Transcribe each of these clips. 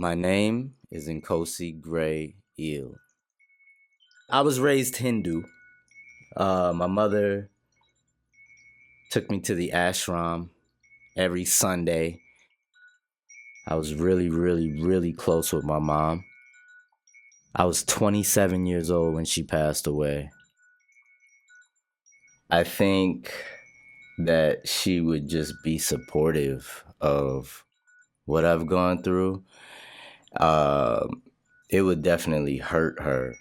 My name is Nkosi Gray Eel. I was raised Hindu. My mother took me to the ashram every Sunday. I was really, really, really close with my mom. I was 27 years old when she passed away. I think that she would just be supportive of what I've gone through. Um, it would definitely hurt her.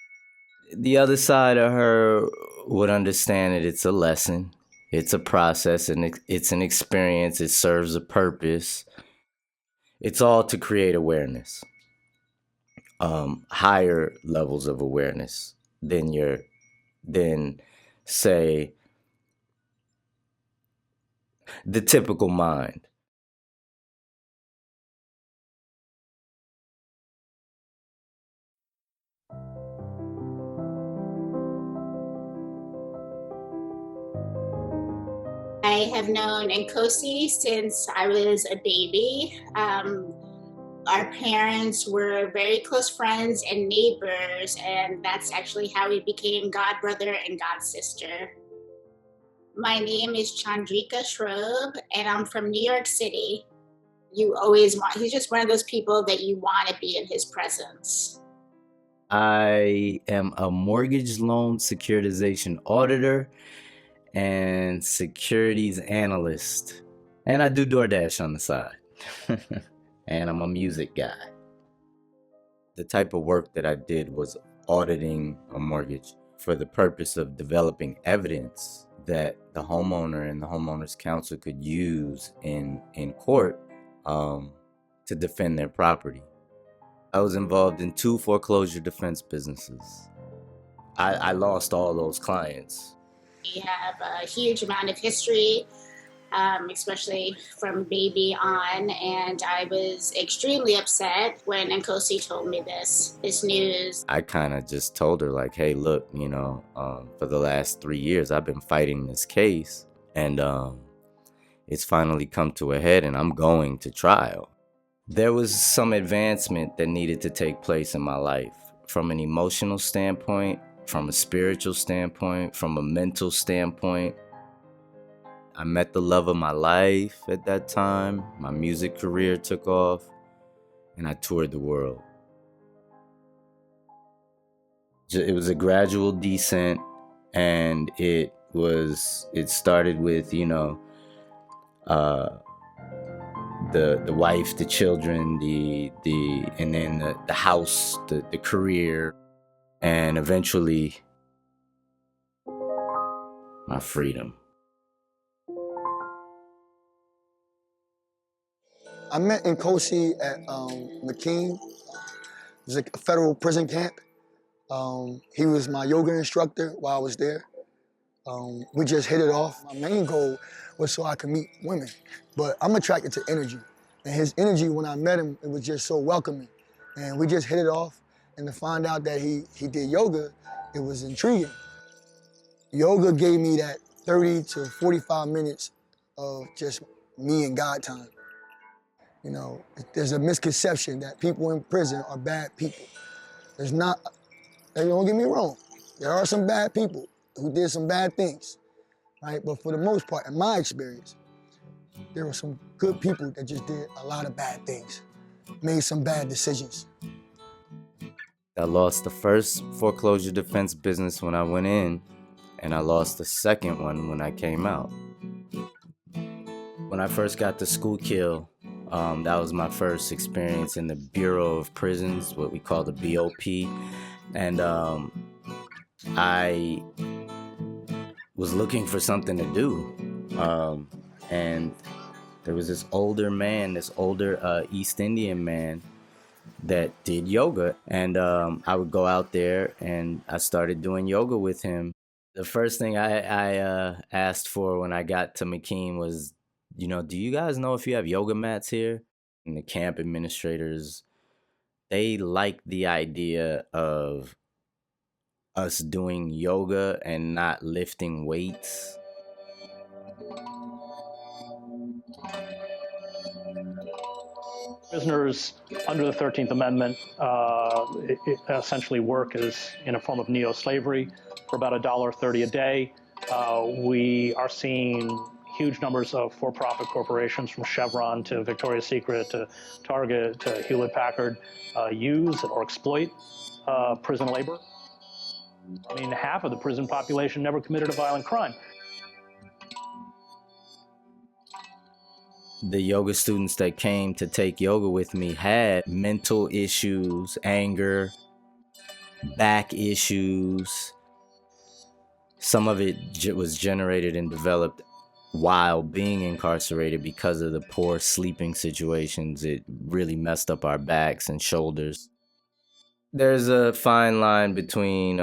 The other side of her would understand that it's a lesson, it's a process, and it's an experience. It serves a purpose. It's all to create awareness, higher levels of awareness than say the typical mind. I have known Nkosi since I was a baby. Our parents were very close friends and neighbors, and that's actually how we became god brother and god sister. My name is Chandrika Shrub, and I'm from New York City. He's just one of those people that you want to be in his presence. I am a mortgage loan securitization auditor and securities analyst. And I do DoorDash on the side. And I'm a music guy. The type of work that I did was auditing a mortgage for the purpose of developing evidence that the homeowner and the homeowners council could use in court to defend their property. I was involved in 2 foreclosure defense businesses. I lost all those clients. We have a huge amount of history, especially from baby on. And I was extremely upset when Nkosi told me this news. I kind of just told her, like, hey, look, for the last 3 years, I've been fighting this case, and it's finally come to a head, and I'm going to trial. There was some advancement that needed to take place in my life from an emotional standpoint, from a spiritual standpoint, from a mental standpoint. I met the love of my life at that time. My music career took off, and I toured the world. It was a gradual descent, and it started with, the wife, the children, and then the house, the career, and eventually my freedom. I met Nkosi at McKean. It was a federal prison camp. He was my yoga instructor while I was there. We just hit it off. My main goal was so I could meet women, but I'm attracted to energy. And his energy, when I met him, it was just so welcoming. And we just hit it off, and to find out that he did yoga, it was intriguing. Yoga gave me that 30 to 45 minutes of just me and God time. There's a misconception that people in prison are bad people. There's not, and don't get me wrong, there are some bad people who did some bad things, right? But for the most part, in my experience, there were some good people that just did a lot of bad things, made some bad decisions. I lost the first foreclosure defense business when I went in, and I lost the second one when I came out. When I first got to Schuylkill, that was my first experience in the Bureau of Prisons, what we call the BOP. And I was looking for something to do. And there was this older East Indian man that did yoga. And I would go out there and I started doing yoga with him. The first thing I asked for when I got to McKean was, do you guys know if you have yoga mats here? And the camp administrators, they liked the idea of us doing yoga and not lifting weights. Prisoners under the 13th Amendment essentially work as in a form of neo-slavery for about $1.30 a day. We are seeing huge numbers of for-profit corporations from Chevron to Victoria's Secret to Target to Hewlett-Packard use or exploit prison labor. I mean, half of the prison population never committed a violent crime. The yoga students that came to take yoga with me had mental issues, anger, back issues. Some of it was generated and developed while being incarcerated because of the poor sleeping situations. It really messed up our backs and shoulders. There's a fine line between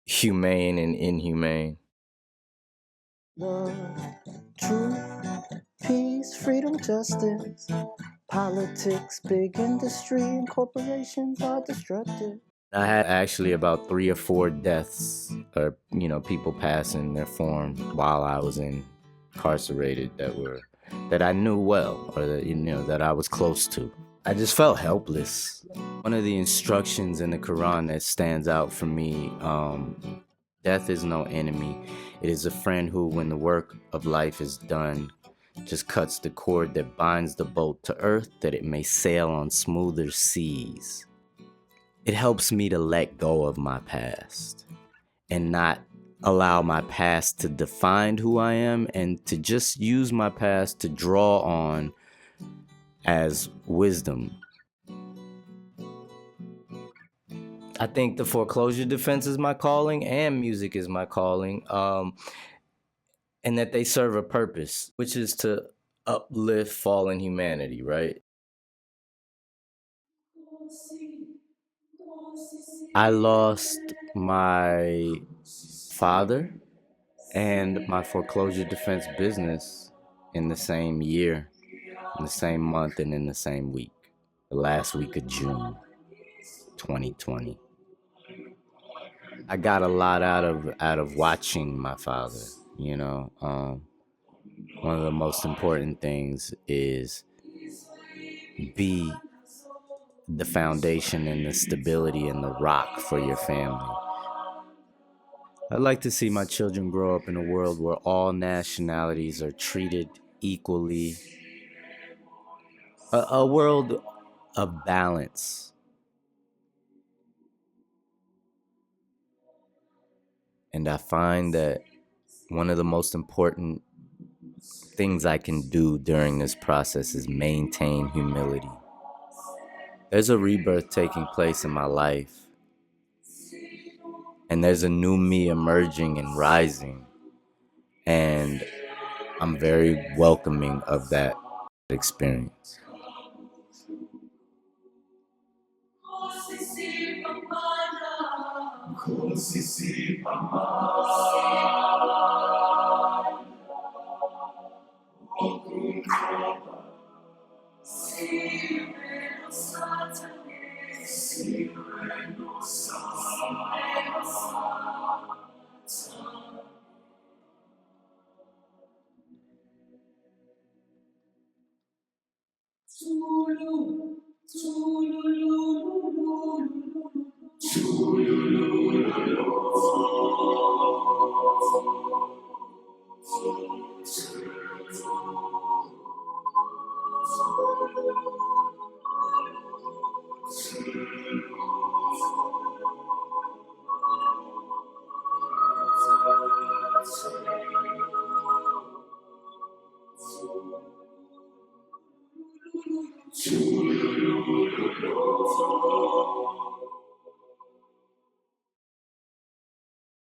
humane and inhumane. Love, truth, peace, freedom, justice, politics, big industry, and corporations are destructive. I had actually about 3 or 4 deaths, or people passing their form while I was incarcerated that I knew well, or that I was close to. I just felt helpless. One of the instructions in the Quran that stands out for me, death is no enemy. It is a friend who, when the work of life is done, just cuts the cord that binds the boat to earth that it may sail on smoother seas. It helps me to let go of my past and not allow my past to define who I am, and to just use my past to draw on as wisdom. I think the foreclosure defense is my calling and music is my calling, and that they serve a purpose, which is to uplift fallen humanity, right? I lost my father and my foreclosure defense business in the same year, in the same month, and in the same week, the last week of June 2020. I got a lot out of watching my father. One of the most important things is be the foundation and the stability and the rock for your family. I'd like to see my children grow up in a world where all nationalities are treated equally. A world of balance. And I find that one of the most important things I can do during this process is maintain humility. There's a rebirth taking place in my life, and there's a new me emerging and rising, and I'm very welcoming of that experience.